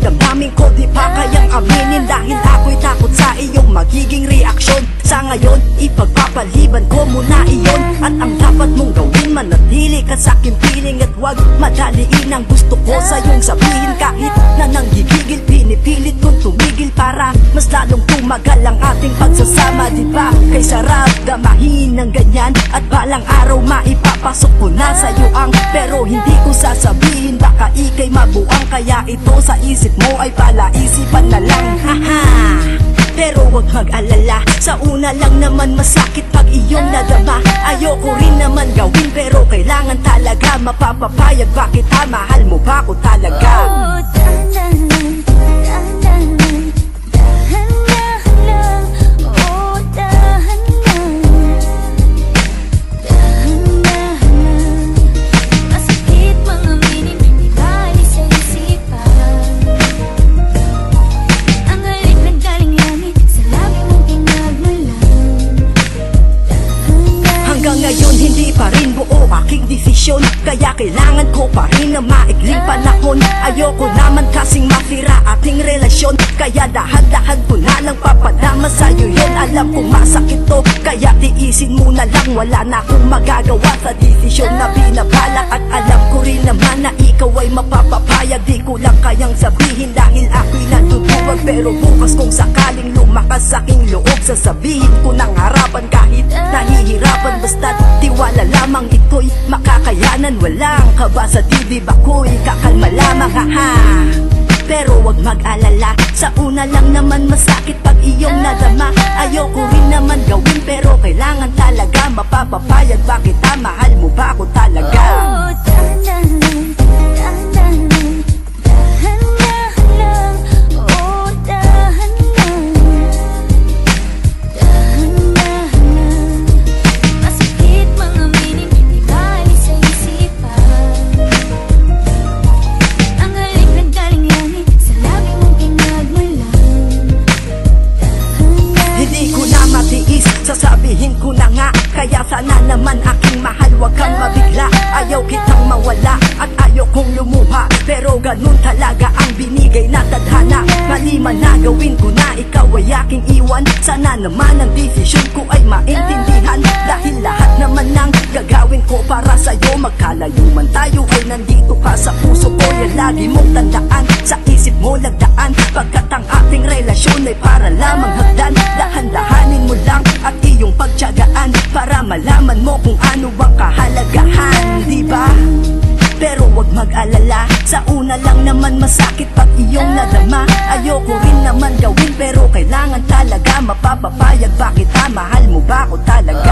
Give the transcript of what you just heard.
damdamin ko di pa kayang aminin, dahil ako'y takot sa iyong magiging reaksyon. Sa ngayon, ipagpapaliban ko muna iyon, at ang dapat mong gawin, manatili ka sa aking piling at huwag madaliin ang gusto ko sa iyong sabihin. Kahit na nanggigigil, pinipilit kong tumigil para mas lalong tumagal ang ating pagsasama, diba? Kay sarap gamahin ng ganyan, at balang araw maipapasok ko na sa'yo ang pero hindi ko sasabihin, baka ikay mabuang. Kaya ito sa isip mo ay palaisipan na lang, haha. Pero huwag mag-alala, sa una lang naman masakit pag iyong nadama. Ayoko rin naman gawin pero kailangan talaga. Mapapapayag ba kita, mahal mo ba ko talaga? Kaya kailangan ko pa rin na maikling panahon. Ayoko naman kasing mapira ating relasyon, kaya dahan-dahan ko na lang papadama sa'yo yun. Alam kong masakit to, kaya tiisin mo na lang. Wala na akong magagawa sa desisyon na binabalak, at alam ko rin naman na ikaw ay mapapapayag. Di ko lang kayang sabihin dahil ako'y natutuwag, pero bukas kung sakaling lumakas aking loob, sasabihin ko ng harapan kahit nahihirapan. Basta't tiwala lamang, ito'y makakayanan. Walang kaba sa dibdib, ako'y kakalma lamang, haha. Pero wag mag-alala, sa una lang naman masakit pag iyong nadama. Ayoko rin naman gawin pero kailangan talaga. Mapapapayag ba kita, mahal mo ba ko talaga? Sasabihin ko na nga, kaya sana naman aking mahal, wag kang mabigla. Ayaw kitang mawala at ayaw kong lumuha, pero ganun talaga ang binigay na tadhana. Mali man na gawin ko na ikaw ay aking iwan, sana naman ang desisyon ko ay maintindihan. Dahil lahat naman ng gagawin ko para sa'yo, magkalayo man tayo ay nandito ka sa puso ko. Yan lagi mong tandaan, sa isip mo lagdaan, pagkat ang ating relasyon ay para lamang hagdan. Dahan-dahanin mo lang at iyong pagtiyagaan para malaman mo kung ano ang kahalagahan, diba? Pero wag mag-alala, sa una lang naman masakit pag iyong nadama. Ayoko rin naman gawin pero kailangan talaga. Mapapapayag ba kita, mahal mo ba ko talaga?